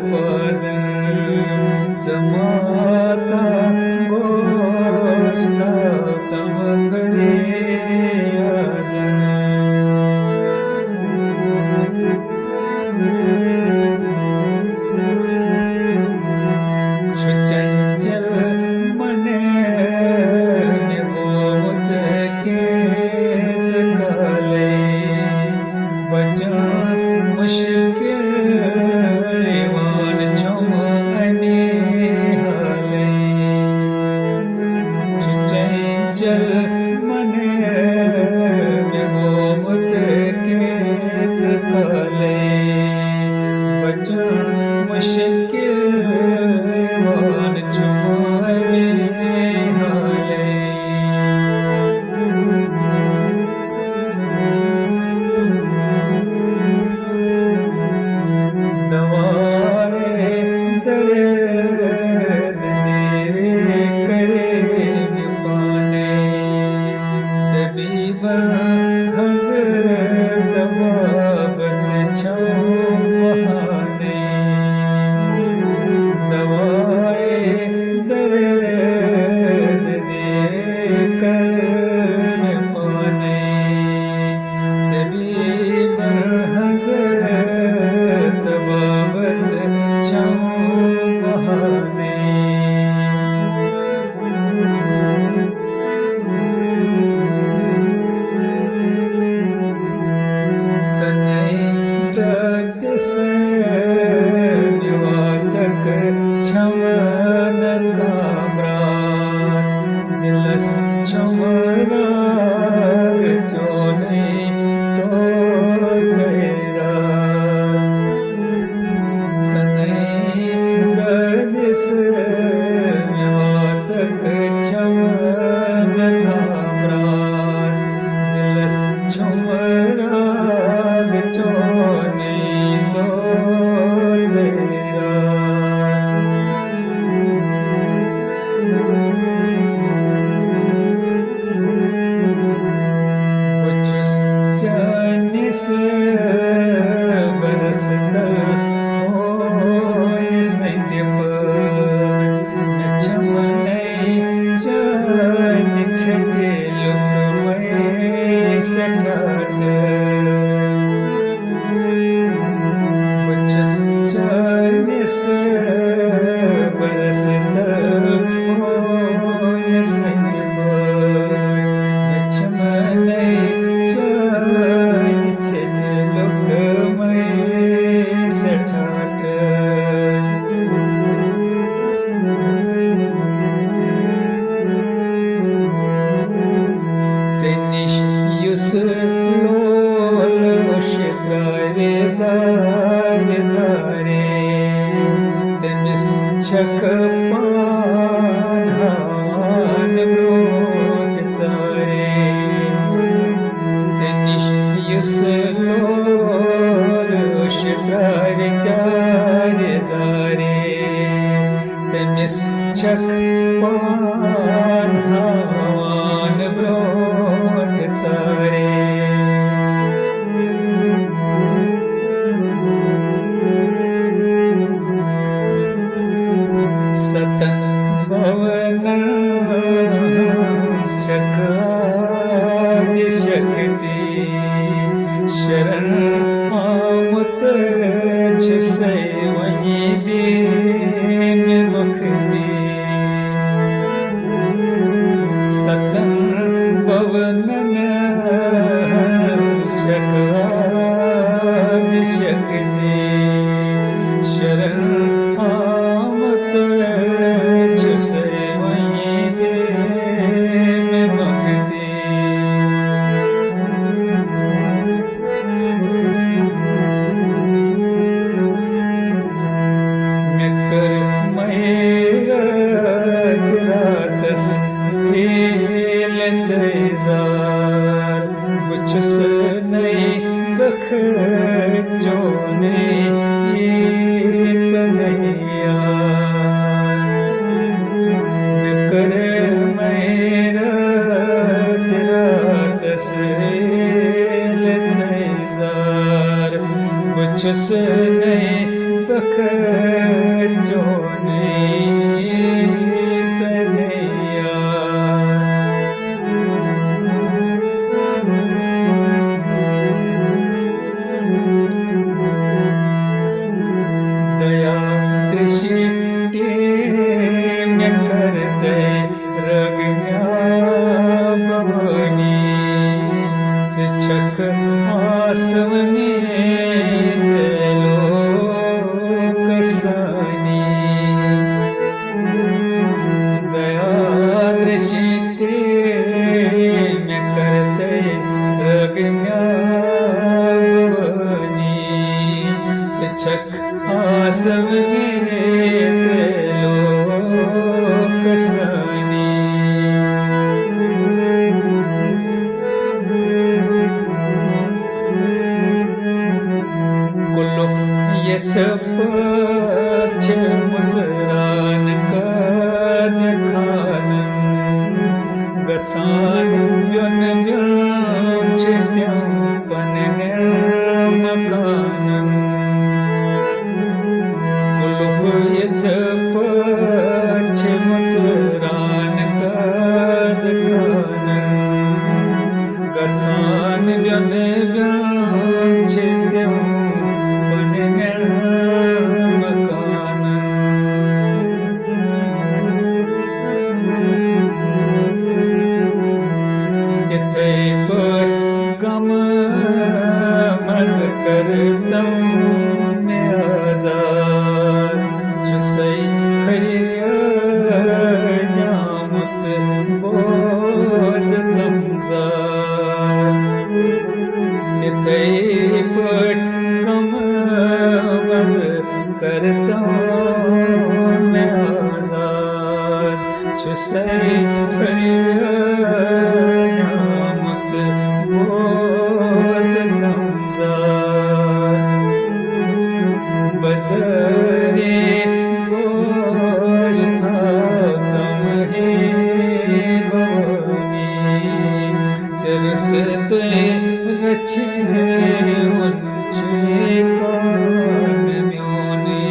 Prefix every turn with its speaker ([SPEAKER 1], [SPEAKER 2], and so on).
[SPEAKER 1] पादन समाता गोष्टा तम करे आदन सुचंचल मने निगोद के सकाले बचा मुश्किल ईमान छम अने हाले सुचंचल मने निगोद के सकाले बचा मुश्किल चोने तनैया दया दृष्टि में करते रगना भवनी शिक्षक आसवने लोक सनी दया दृष्टि में करते रगना भवनी शिक्षक आसवने लोक सनी यथपर्च मुजरान कद खानन गसान व्योन व्यांच द्यापन निर्मकानन कुलुप यथपर्च मुजरान कद खानन गसान व्योन व्यांच द्यापन निर्मकानन तिथे पट गम मज करतम में आजाद जुसै खरिया न्यामत बोझ तमजाद तिथे पट गम मज करतम में आजाद जुसै खरिया न्यामत बोझ तमजाद बजरे गोश्तातम हे भवनी चरसते रचे वंचे कान म्योने